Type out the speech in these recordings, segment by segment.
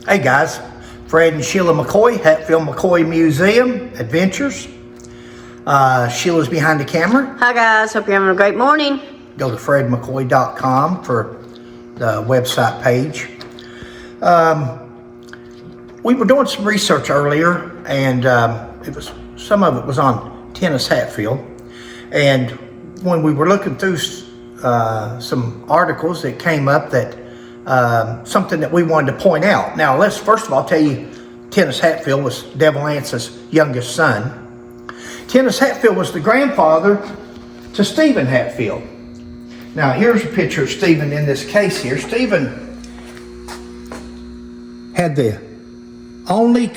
Hey guys, Fred and Sheila McCoy, Hatfield McCoy Museum Adventures. Sheila's behind the camera. Hi guys, hope you're having a great morning. Go to fredmccoy.com for the website page. We were doing some research earlier, and some of it was on tennis Hatfield. And when we were looking through some articles, that came up that something that we wanted to point out. Now, let's first of all tell you, Tennis Hatfield was Devil Ance's youngest son. Tennis Hatfield was the grandfather to Stephen Hatfield. Now, here's a picture of Stephen in this case here. Stephen had the only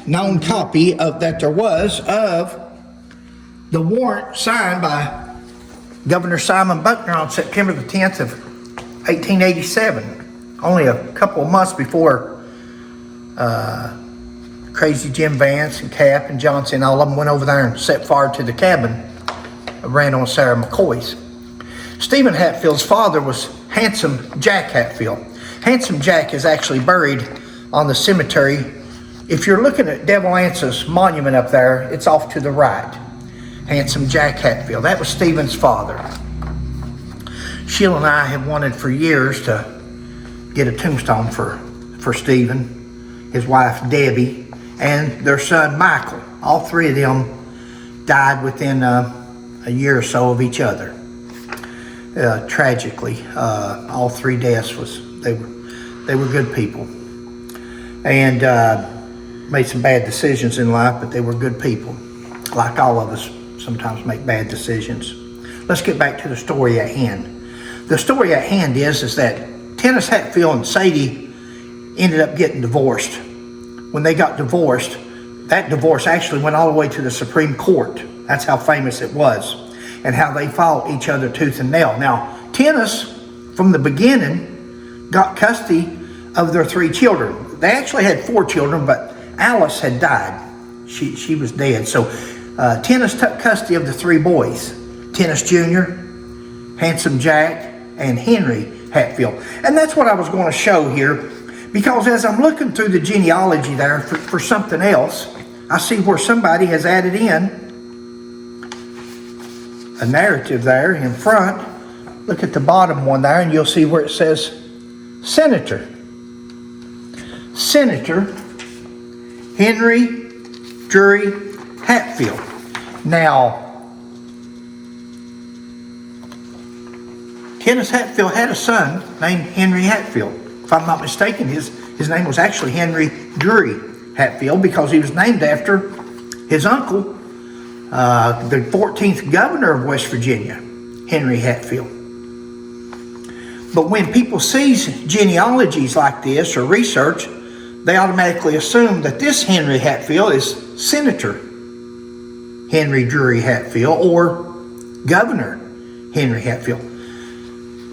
known copy of that there was of the warrant signed by Governor Simon Buckner on September the 10th of 1887, only a couple of months before Crazy Jim Vance and Cap and Johnson, all of them went over there and set fire to the cabin of Randall and Sarah McCoy's. Stephen Hatfield's father was Handsome Jack Hatfield. Handsome Jack is actually buried on the cemetery. If you're looking at Devil Ance's monument up there, it's off to the right. Handsome Jack Hatfield. That was Stephen's father. Sheila and I have wanted for years to get a tombstone for Stephen, his wife Debbie, and their son Michael. All three of them died within a year or so of each other. Tragically, all three deaths they were good people, and made some bad decisions in life, but they were good people. Like all of us sometimes make bad decisions. Let's get back to the story at hand. The story at hand is that Tennis Hatfield and Sadie ended up getting divorced. When they got divorced, that divorce actually went all the way to the Supreme Court. That's how famous it was, and how they fought each other tooth and nail. Now, Tennis, from the beginning, got custody of their three children. They actually had four children, but Alice had died. She was dead. So Tennis took custody of the three boys, Tennis Jr., Handsome Jack, and Henry Hatfield. And that's what I was going to show here, because as I'm looking through the genealogy there for something else, I see where somebody has added in a narrative there in front. Look at the bottom one there, and you'll see where it says Senator Henry Drury Hatfield. Now, Tennis Hatfield had a son named Henry Hatfield. If I'm not mistaken, his name was actually Henry Drury Hatfield, because he was named after his uncle, the 14th governor of West Virginia, Henry Hatfield. But when people see genealogies like this or research, they automatically assume that this Henry Hatfield is Senator Henry Drury Hatfield or Governor Henry Hatfield.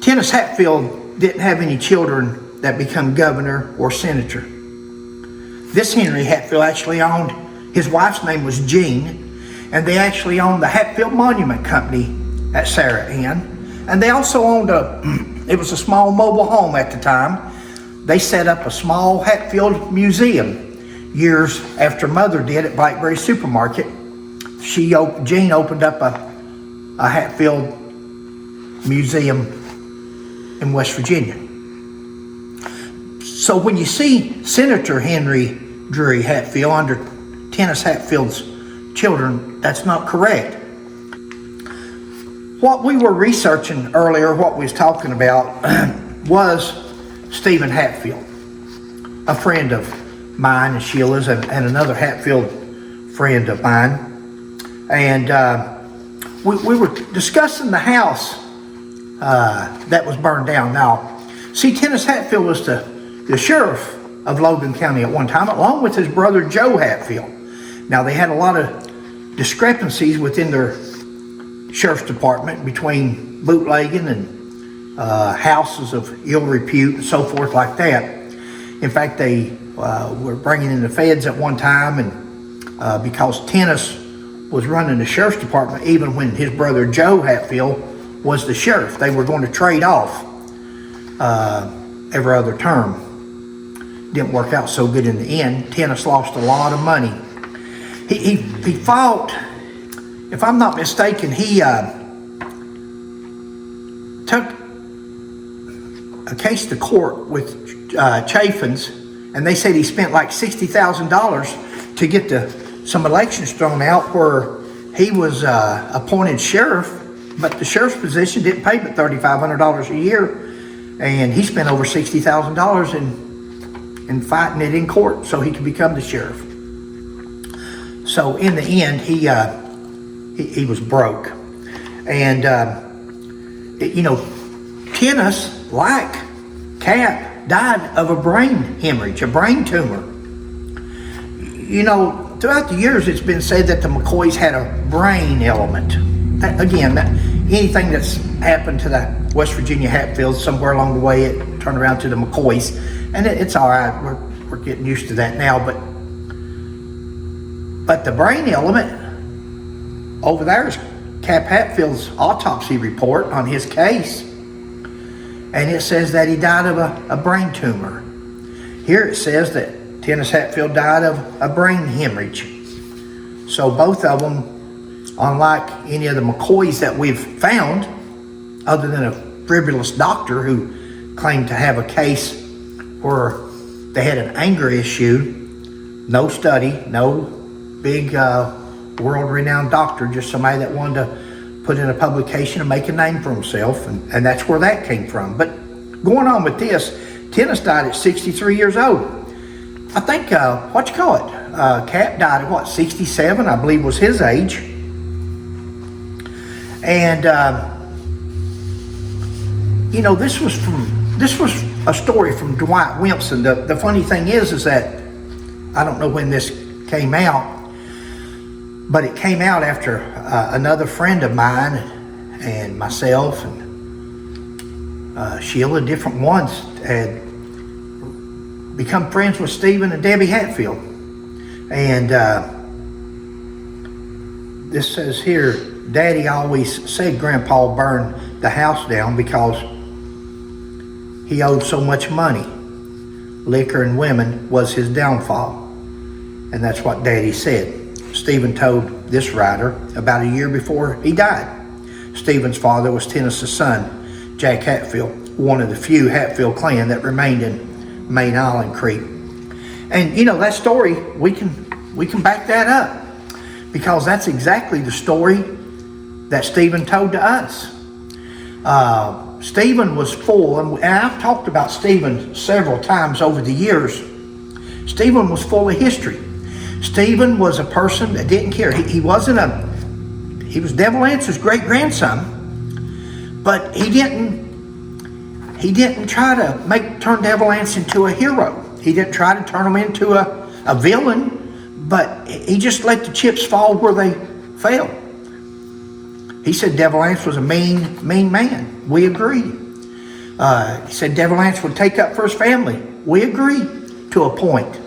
Tennis Hatfield didn't have any children that become governor or senator. This Henry Hatfield actually owned, his wife's name was Jean, and they actually owned the Hatfield Monument Company at Sarah Ann. And they also owned it was a small mobile home at the time. They set up a small Hatfield museum years after Mother did at Blackberry Supermarket. Jean opened up a Hatfield museum in West Virginia. So when you see Senator Henry Drury Hatfield under Tennis Hatfield's children, that's not correct. What we were researching earlier, what we was talking about, was Stephen Hatfield, a friend of mine and Sheila's, and another Hatfield friend of mine. And we were discussing the house that was burned down. Now, see, Tennis Hatfield was the sheriff of Logan County at one time, along with his brother Joe Hatfield. Now, they had a lot of discrepancies within their sheriff's department between bootlegging and houses of ill repute and so forth like that. In fact, they were bringing in the feds at one time, and because Tennis was running the sheriff's department even when his brother Joe Hatfield was the sheriff. They were going to trade off every other term. didn't work out so good in the end. Tennis lost a lot of money. He fought, if I'm not mistaken, he took a case to court with Chaffins, and they said he spent like $60,000 to get some elections thrown out where he was appointed sheriff, but the sheriff's position didn't pay but $3,500 a year, and he spent over $60,000 in fighting it in court so he could become the sheriff. So in the end, he was broke, and Tennis, like Cap, died of a brain hemorrhage, a brain tumor. Throughout the years, it's been said that the McCoys had a brain element. Anything that's happened to the West Virginia Hatfields, somewhere along the way, it turned around to the McCoys. And it's all right. We're getting used to that now. But the brain element over there is Cap Hatfield's autopsy report on his case. And it says that he died of a brain tumor. Here it says that Tennis Hatfield died of a brain hemorrhage. So both of them, unlike any of the McCoys that we've found, other than a frivolous doctor who claimed to have a case where they had an anger issue, no study, no big world-renowned doctor, just somebody that wanted to put in a publication and make a name for himself, and that's where that came from. But going on with this, Tennis died at 63 years old. I think, Cap died at 67, I believe was his age. And, this was a story from Dwight Wilson. The funny thing is that, I don't know when this came out, but it came out after another friend of mine and myself and Sheila, different ones, had become friends with Stephen and Debbie Hatfield. And this says here, Daddy always said Grandpa burned the house down because he owed so much money. Liquor and women was his downfall. And that's what Daddy said. Stephen told this writer about a year before he died. Stephen's father was Tennis's son, Jack Hatfield, one of the few Hatfield clan that remained in Main Island Creek. And that story, we can back that up, because that's exactly the story that Stephen told to us. Stephen was full, and I've talked about Stephen several times over the years. Stephen was full of history. Stephen was a person that didn't care. He was Devil Lance's great grandson, but he didn't try to turn Devil Lance into a hero. He didn't try to turn him into a villain, but he just let the chips fall where they fell. He said Devil Lance was a mean man. We agree. He said Devil Lance would take up for his family. We agree to a point.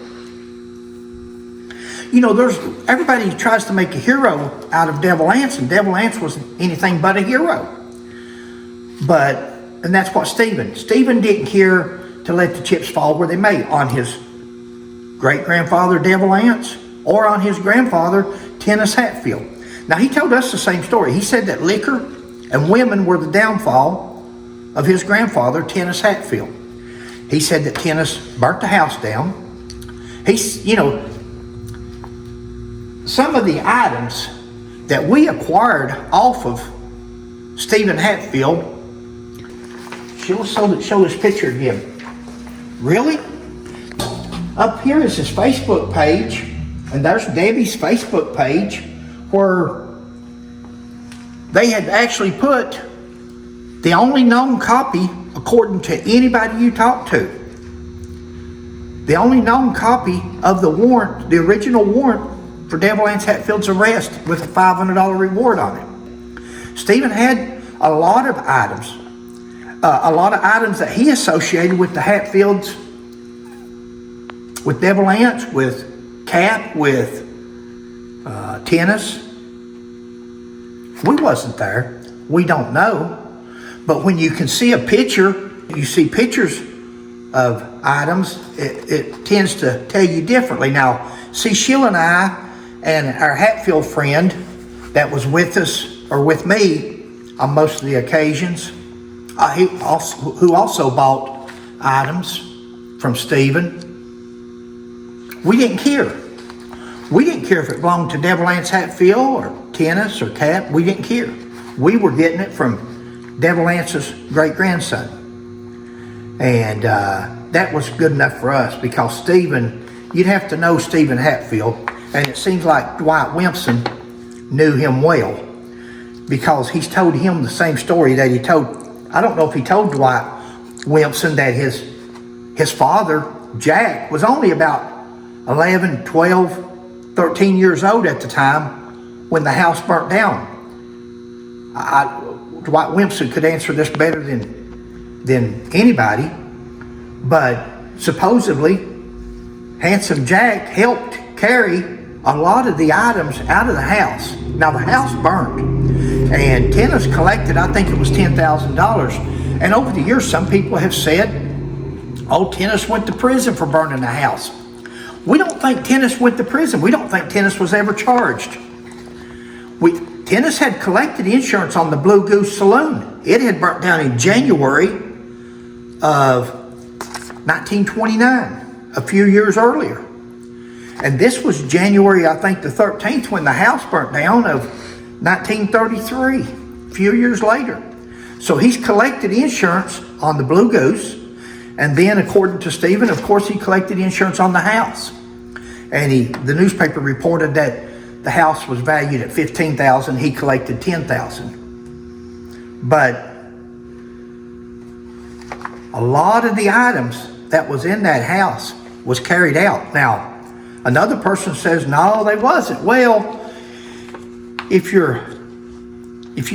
Everybody tries to make a hero out of Devil Lance, and Devil Lance wasn't anything but a hero. And that's what Stephen didn't care to let the chips fall where they may, on his great-grandfather Devil Lance or on his grandfather Tennis Hatfield. Now, he told us the same story. He said that liquor and women were the downfall of his grandfather Tennis Hatfield. He said that Tennis burnt the house down. Some of the items that we acquired off of Stephen Hatfield. She'll show this picture again. Really? Up here is his Facebook page, and there's Debbie's Facebook page, where they had actually put the only known copy, according to anybody you talk to, the only known copy of the warrant, the original warrant for Devil Lance Hatfield's arrest, with a $500 reward on it. Stephen had a lot of items that he associated with the Hatfields, with Devil Lance, with Cap, with Tennis. We wasn't there. We don't know. But when you can see a picture, you see pictures of items, it tends to tell you differently. Now, see, Sheila and I and our Hatfield friend that was with us, or with me, on most of the occasions, who also bought items from Stephen, we didn't care. We didn't care if it belonged to Devil Anse Hatfield or Tennis or Cap. We didn't care. We were getting it from Devil Anse's great-grandson. And that was good enough for us, because Stephen, you'd have to know Stephen Hatfield, and it seems like Dwight Wimpson knew him well, because he's told him the same story that he told. I don't know if he told Dwight Wimpson that his father, Jack, was only about 11, 12, 13 years old at the time when the house burnt down. Dwight Wimpson could answer this better than anybody, but supposedly Handsome Jack helped carry a lot of the items out of the house. Now, the house burned, and Tennis collected, I think it was $10,000. And over the years, some people have said, oh, Tennis went to prison for burning the house. We don't think Tennis went to prison. We don't think Tennis was ever charged. Tennis had collected insurance on the Blue Goose Saloon. It had burnt down in January of 1929, a few years earlier. And this was January, I think, the 13th, when the house burnt down, of 1933, a few years later. So he's collected insurance on the Blue Goose, and then, according to Stephen, of course, he collected insurance on the house. And the newspaper reported that the house was valued at $15,000. He collected $10,000. But a lot of the items that was in that house was carried out. Now, another person says, no, they wasn't. Well, if you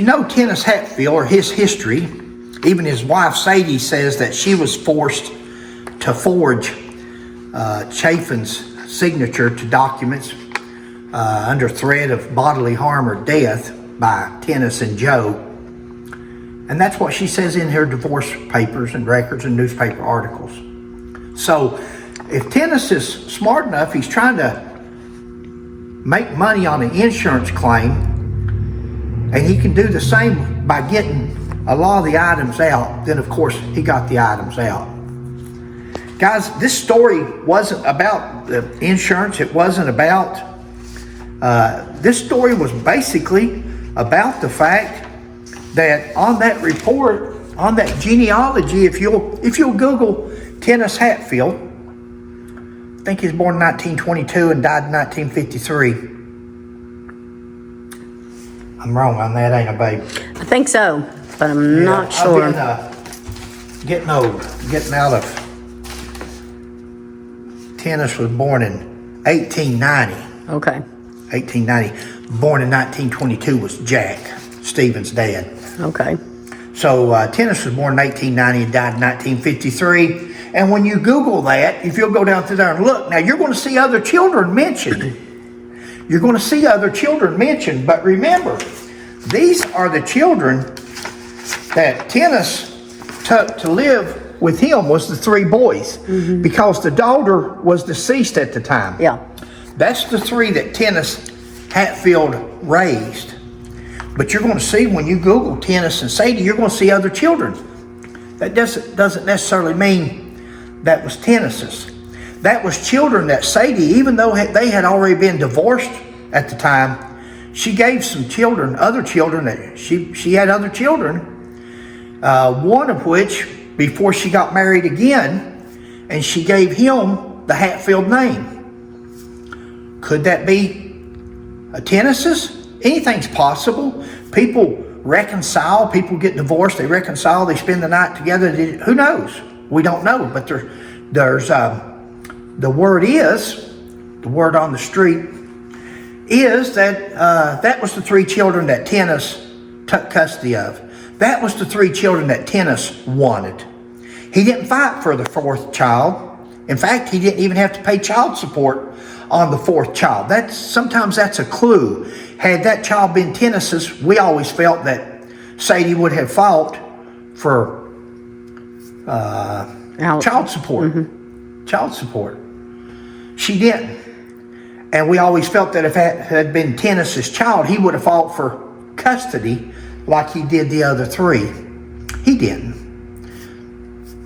know Tennis Hatfield or his history, even his wife Sadie says that she was forced to forge Chafin's signature to documents under threat of bodily harm or death by Tennis and Joe. And that's what she says in her divorce papers and records and newspaper articles. So if Tennis is smart enough, he's trying to make money on an insurance claim, and he can do the same by getting a lot of the items out, then of course he got the items out. Guys, this story wasn't about the insurance. It wasn't about, this story was basically about the fact that on that report, on that genealogy, if you'll Google Tennis Hatfield, I think he was born in 1922 and died in 1953. I'm wrong on that, ain't I, babe? I think so, but I'm not sure. I've been getting old, getting out of. Tennis was born in 1890. Okay. 1890. Born in 1922 was Jack, Stephen's dad. Okay. So Tennis was born in 1890 and died in 1953. And when you Google that, if you'll go down through there and look, now you're going to see other children mentioned. You're going to see other children mentioned. But remember, these are the children that Tennis took to live with him, was the three boys, because the daughter was deceased at the time. Yeah. That's the three that Tennis Hatfield raised. But you're going to see, when you Google Tennis and Sadie, you're going to see other children. That doesn't necessarily mean that was Tennis's. That was children that Sadie, even though they had already been divorced at the time, she gave some children, other children, that she had other children, one of which, before she got married again, and she gave him the Hatfield name. Could that be a Tennis's? Anything's possible. People reconcile, people get divorced, they reconcile, they spend the night together. Who knows? We don't know, but there's the word on the street is that that was the three children that Tennis took custody of. That was the three children that Tennis wanted. He didn't fight for the fourth child. In fact, he didn't even have to pay child support on the fourth child. Sometimes that's a clue. Had that child been Tennis's, we always felt that Sadie would have fought for child support. Child support. She didn't. And we always felt that if it had been Tennis's child, he would have fought for custody like he did the other three. He didn't.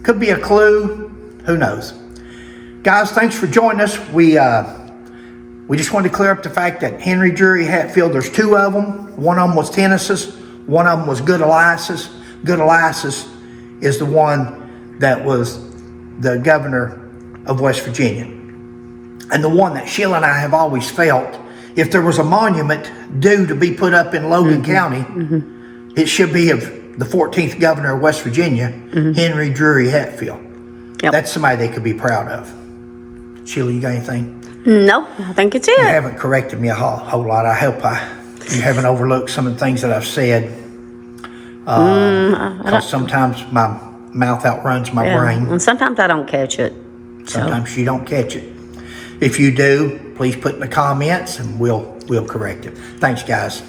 Could be a clue. Who knows? Guys, thanks for joining us. We just wanted to clear up the fact that Henry Drury Hatfield, there's two of them. One of them was Tennis's. One of them was Good Elias's. Good Elias's is the one that was the governor of West Virginia. And the one that Sheila and I have always felt, if there was a monument due to be put up in Logan County, it should be of the 14th governor of West Virginia, Henry Drury Hatfield. Yep. That's somebody they could be proud of. Sheila, you got anything? No, I think it's it. You haven't corrected me a whole lot. I hope you haven't overlooked some of the things that I've said. Because sometimes my mouth outruns my brain. And sometimes I don't catch it. Sometimes you don't catch it. If you do, please put in the comments and we'll correct it. Thanks, guys.